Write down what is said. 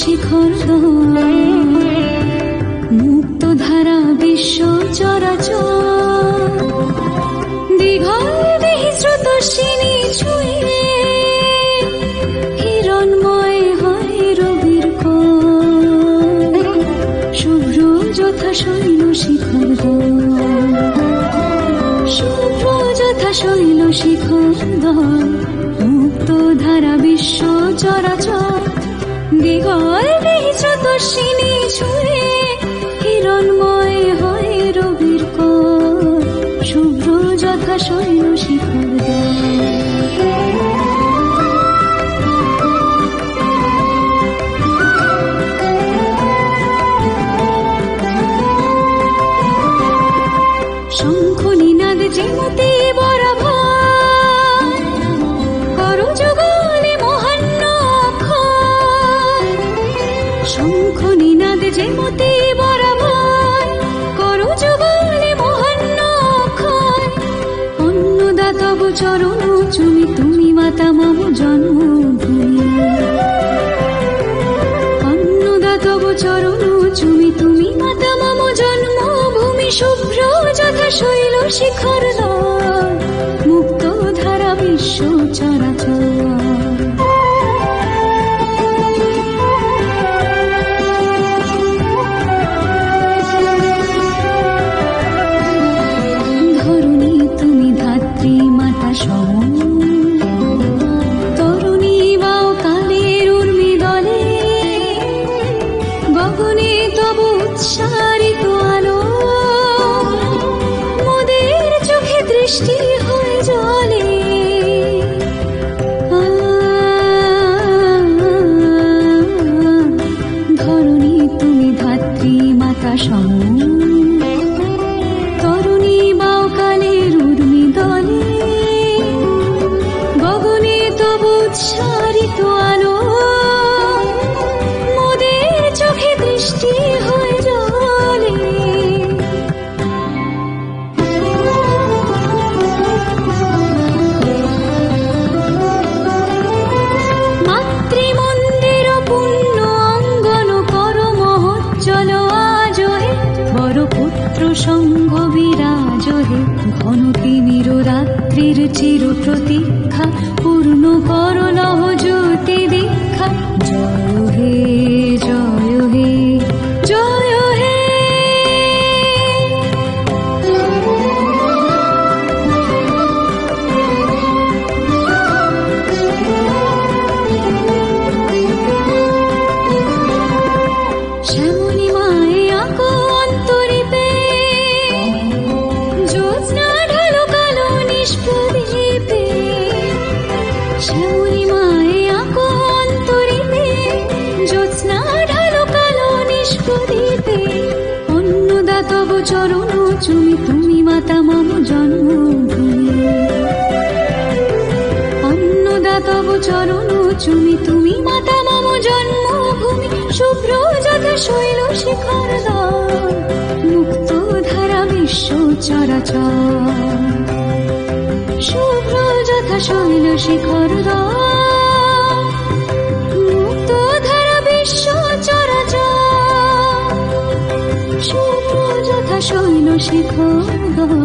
শিখর মুক্ত ধারা বিশ্ব চরাচর দীঘল দেহি স্রোতস্বিনী ছুঁয়ে হিরণময় হয় রবির কোল শুভ্র যথা শৈল শিখর শুভ্র যথা শৈল শিখর মুক্ত ধারা বিশ্ব চরাচর দীঘল দেহি স্রোতস্বিনী ছুঁয়ে হিরণময় হয় রবির কোল শুভ্র যথা শৈল শিখর শঙ্খ নিনাদ যেমতে বরাবর করো যুগলে মহান্ন অক্ষর শঙ্খ নিনাদ যেমতে বরাবর করো যুগলে মহান্ন অক্ষর অন্নদা তব চরণ চুমি তুমি মাতা মম জন্মভূমি অন্নদা তব চরণ চুমি তুমি মাতা মম জন্মভূমি শুভ্র যথা শৈল শিখর মুক্ত ধারা বিশ্ব চরাচর ধরুণী তুমি ধাত্রী মাতা সম তরুণী বাও কালের উর্মি দলে গগনে তব উচ্চারিত আলো মোদের চোখে দৃষ্টি হয়ে জলে ধরুণী তুমি ধাত্রী মাতা সম তরুণী বাও কালের উর্মি দলে গগনে তব উচ্চারিত আলো মোদের চোখে দৃষ্টি হয়ে জলে মাতৃমন্দির পুণ্য অঙ্গন কর মহোজ্জ্বল আজ হে বড় পুত্র সংঘ বিরাজ হে ঘন তিমির রাত্রির চির প্রতীক্ষা পূর্ণ কর লহ জ্যোতি দীক্ষা জয় হে জয় হে জয় হে শ্যামলী মায়ে আঁকো অন্তরীপে জ্যোৎস্না ঢালো কালো নিষ্প্রদীপে শ্যামলী মায়ে আঁকো অন্তরীপে জ্যোৎস্না ঢালো কালো নিষ্প্রদীপে অন্নদা তব চরণ চুমি তুমি মাতা মম জন্মভূমি অন্নদা তব চরণ চুমি তুমি মাতা মম জন্মভূমি শুভ্র যথা শৈল শিখর মুক্ত ধারা বিশ্ব চরাচর শুভ্র যথা শৈল শিখর মুক্ত ধারা বিশ্ব চরাচর শুভ্র যথা শৈল শিখর